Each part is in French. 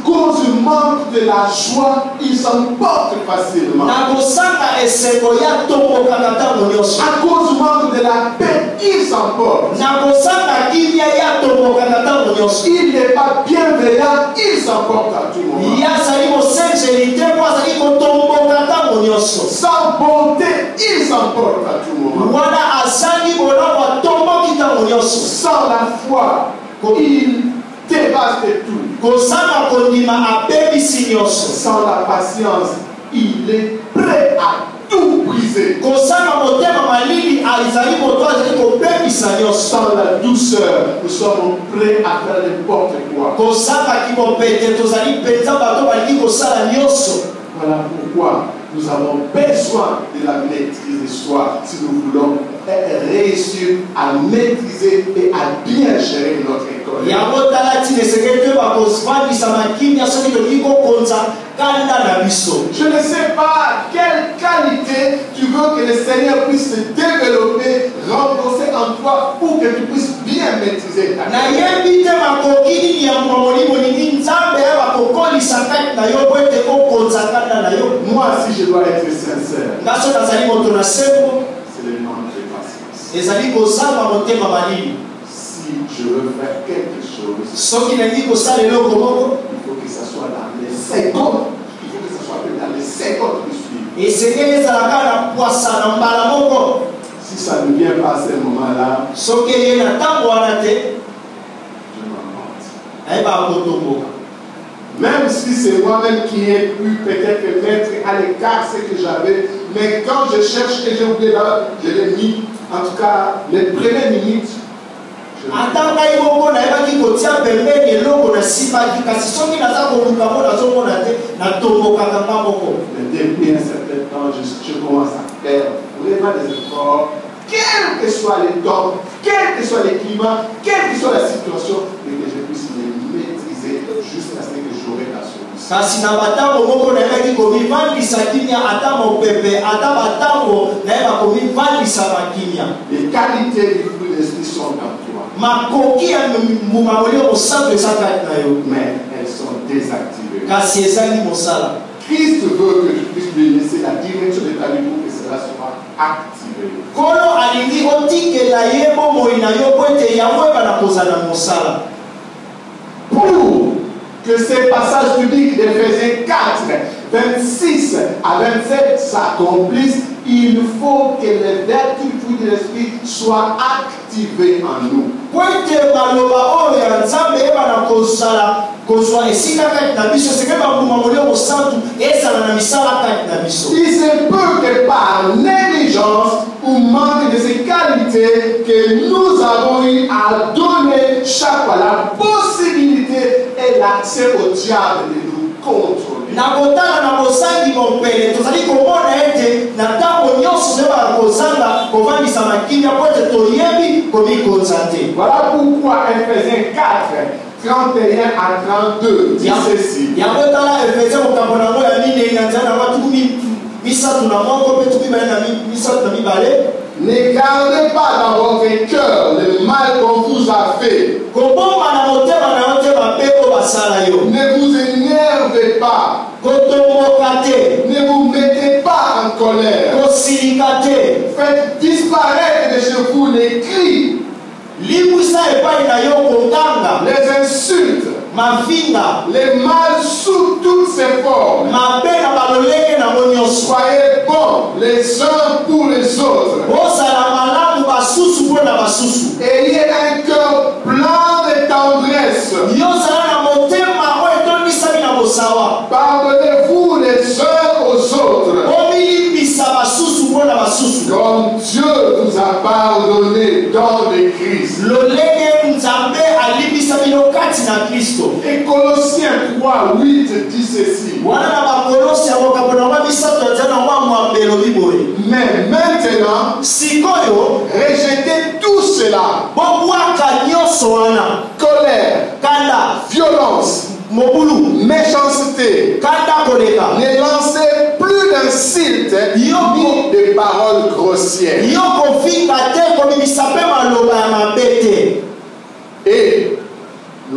cause du manque de la joie, ils s'emportent facilement. À cause du manque de la paix, ils s'emportent. Il n'est pas bienveillant, il s'emporte à tout moment. Sans bonté, il s'emporte à tout moment. Sans la foi, il dévaste tout. Sans la patience, il est prêt à tout briser. Sans la douceur, nous sommes prêts à faire n'importe quoi. Voilà pourquoi nous avons besoin de la maîtrise de soi si nous voulons réussir à maîtriser et à bien gérer notre école. Je ne sais pas quelle qualité tu veux que le Seigneur puisse se développer, renforcer en toi pour que tu puisses bien maîtriser ta Moi, si je dois être sincère, c'est le manque de patience. Si je veux faire quelque chose, il faut que ça soit dans les secondes. Il faut que ça soit dans les secondes qui suivent. Si ça ne vient pas à ce moment-là, je m'en monte. Même si c'est moi-même qui ai pu peut-être mettre à l'écart ce que j'avais, mais quand je cherche et j'ai oublié là, je l'ai mis, en tout cas, les premières minutes. Mais depuis un certain temps, je commence à faire vraiment des efforts, quel que soit les temps, quel que soit les climats, quelle que soit la situation, et que je puisse les maîtriser jusqu'à ce que j'aurai la solution. Les qualités du fruit de l'esprit sont en toi. Mais elles sont désactivées. Christ veut que tu puisses lui laisser la direction de ta vie pour que cela soit activé. Pour que ces passages bibliques d'Éphésiens 4, 26 à 27 s'accomplissent, il faut que les vertus du fruit de l'esprit soient activées en nous. Il se peut que par négligence ou manque de ces qualités que nous avons eu à donner chaque fois la possibilité et l'accès au diable de nous contrôler. Voilà pourquoi Éphésiens 4, 31 à 32 dit ceci. Ne gardez pas dans votre cœur le mal qu'on vous a fait. Ne vous énervez pas. Ne vous mettez pas en colère. Faites disparaître de chez vous les cris, les insultes, les mal sous toutes ses formes. Soyez bons les uns pour les autres. Ayez un cœur plein de tendresse. Pardonnez-vous les uns aux autres, comme Dieu vous a pardonné dans le Christ. Et Colossiens 3, 8 dit ceci. Mais maintenant, rejetez tout cela: colère, violence, méchanceté. Ne lancez plus d'insultes ni de paroles grossières. Et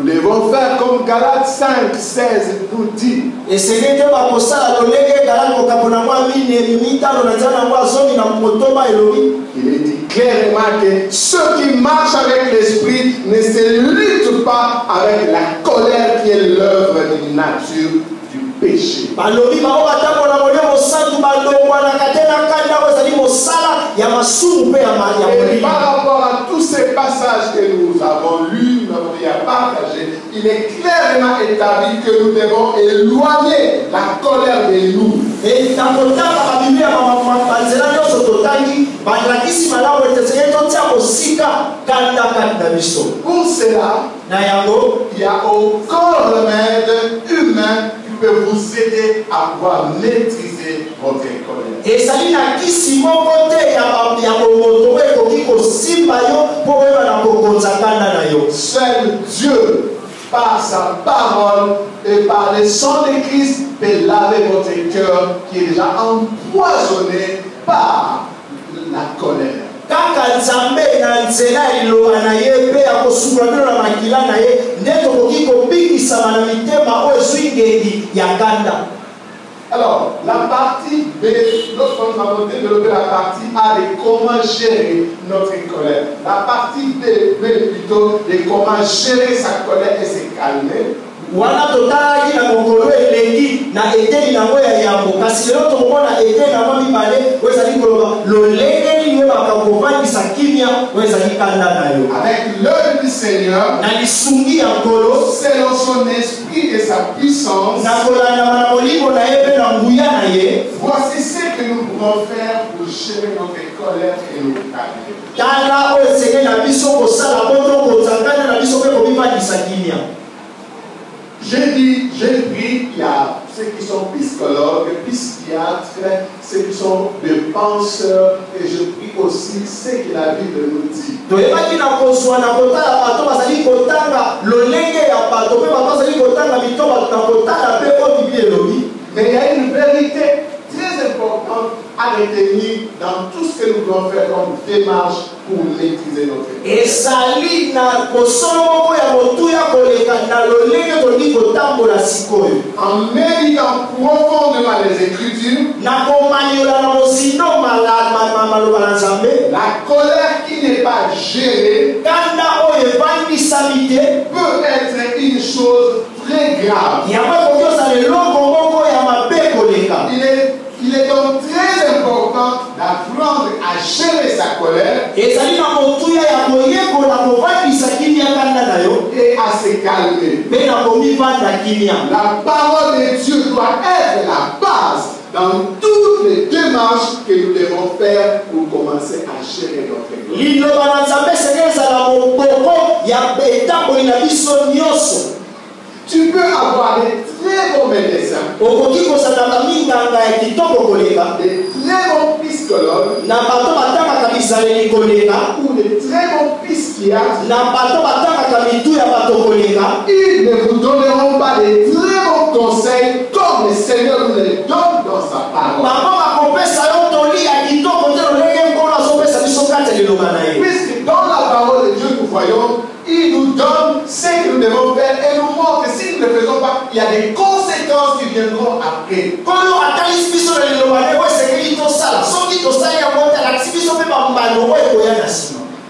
Nous devons faire comme Galates 5, 16 nous dit. Et c'est que Dieu va poser à l'olé Galates pour qu'aponamoi mita l'onazana moi zone na motoba elobi. Il est dit clairement que ceux qui marchent avec l'esprit ne se luttent pas avec la colère qui est l'œuvre d'une nature du péché. Balobi ba obata bona molio mosantu balongwa na katena kanda wazali mosala ya masumu pe ya molimo. Et par rapport à tous ces passages que nous avons lus, nous avons partagés, il est clairement établi que nous devons éloigner la colère de nous. Et dans le temps, la Bible a pour cela, il y a aucun remède humain qui peut vous aider à pouvoir maîtriser votre colère. Et ça dit à qui si mon côté seul Dieu, par sa parole et par le sang de Christ, peut laver votre cœur qui est déjà empoisonné par la colère. Kaka nzambe na nzela iloba na ye pe akosungula na makila na ye ndeto koki kobikisa na mitema oyo swingeli ya kanda. Alors, la partie B, lorsque nous avons développé la partie A de comment gérer notre colère. La partie B plutôt de comment gérer sa colère et se calmer. Wana totalaki na mokolo elengi na eteni na ngoya yambo kasi lelo tokomona eteni na mwa mibale wezali koloba lolenge nini bakakovandisa kimia wezali kanda na yo. Avec l'œil du Seigneur, na lisungi ya nkolo selon son esprit et sa puissance, na kolanda na molimo na ye pe na nguya na ye. Voici ce que nous pouvons faire pour gérer notre colère et nous calmer. Tala oyo esenge na biso kosala poto kozangana na biso pe kobibandisa kimia. J'ai pris, il y a ceux qui sont psychologues, psychiatres, ceux qui sont des penseurs, et je prie aussi ce que la Bible nous dit. Mais il y a une vérité très importante à retenir dans tout ce que nous devons faire comme démarche pour maîtriser notre vie. En méditant profondément les Écritures, la colère qui n'est pas gérée peut être une chose très grave. Il est donc très important d'apprendre à gérer sa colère et à se calmer. La parole de Dieu doit être la base dans toutes les démarches que nous devons faire pour commencer à gérer notre colère. Tu peux avoir des très bons médecins, des très bons psychologues, ou des très bons psychiatres. Ils ne vous donneront pas des très bons conseils comme le Seigneur nous les donne dans sa parole. Puisque dans la parole de Dieu nous voyons, il nous donne ce que nous devons faire et nous montre que si nous ne le faisons pas, il y a des conséquences qui viendront après.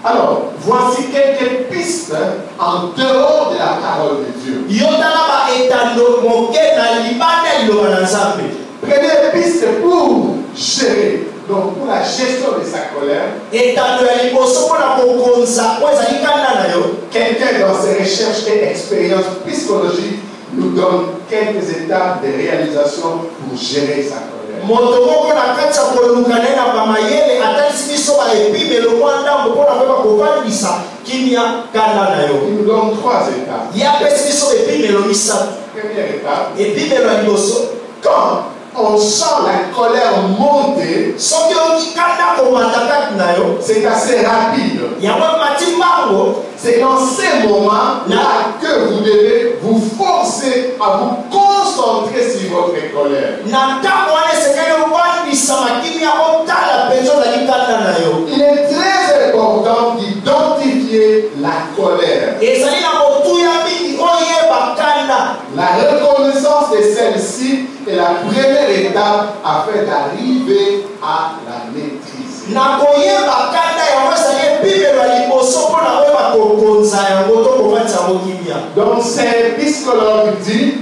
Alors, voici quelques pistes en dehors de la parole de Dieu. Première piste pour gérer, donc pour la gestion de sa colère. Quelqu'un dans ses recherches et expériences psychologiques nous donne quelques étapes de réalisation pour gérer sa colère. Il nous donne 3 étapes. Première étape, quand on sent la colère monter, c'est assez rapide. C'est dans ces moments-là que vous devez vous forcer à vous concentrer sur votre colère. Il est très important d'identifier la colère. principe et la première étape afin d'arriver à la maîtrise. Donc c'est psychologue dit,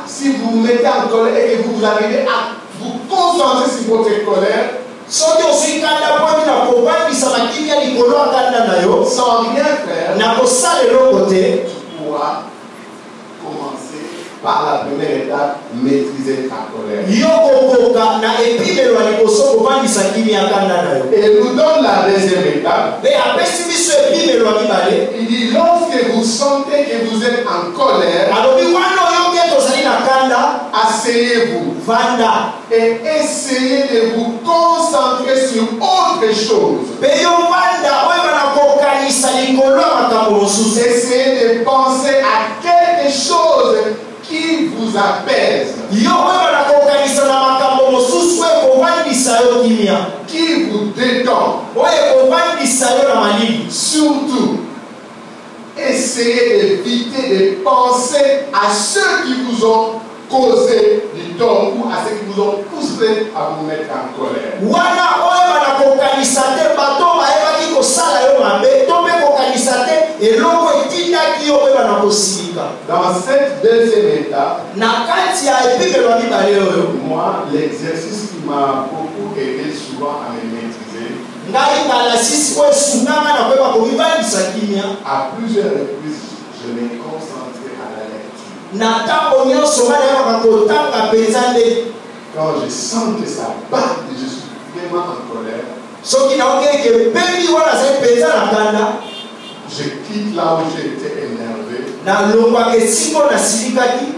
si vous mettez en colère et que vous arrivez à vous concentrer sur votre colère, sans rien faire, tu pourras commencer par la première étape, maîtriser ta colère. Et il nous donne la deuxième étape. Il dit, lorsque vous sentez que vous êtes en colère, asseyez-vous et essayez de vous concentrer sur autre chose. Essayez de penser à quelque chose qui vous apaise, qui vous détend. Surtout, essayez d'éviter de penser à ceux qui vous ont causé du tort ou à ceux qui vous ont poussé à vous mettre en colère. Dans cette deuxième étape, moi, l'exercice qui m'a beaucoup aidé souvent à me maîtriser, à plusieurs reprises, je me concentrais à la lecture. Quand je sens que ça bat, que je suis vraiment en colère, je quitte là où j'étais énervé.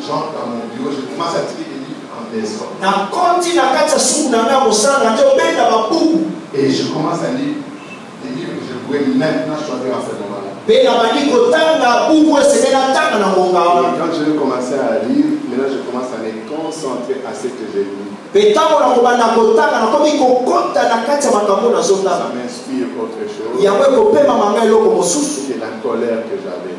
J'entre dans mon bureau, je commence à tirer des livres en désordre. Et je commence à lire des livres que je pouvais maintenant choisir en ce moment-là. Et quand je vais commencer à lire, maintenant je commence à me concentrer à ce que j'ai lu. Ça m'inspire autre chose. C'est la colère que j'avais.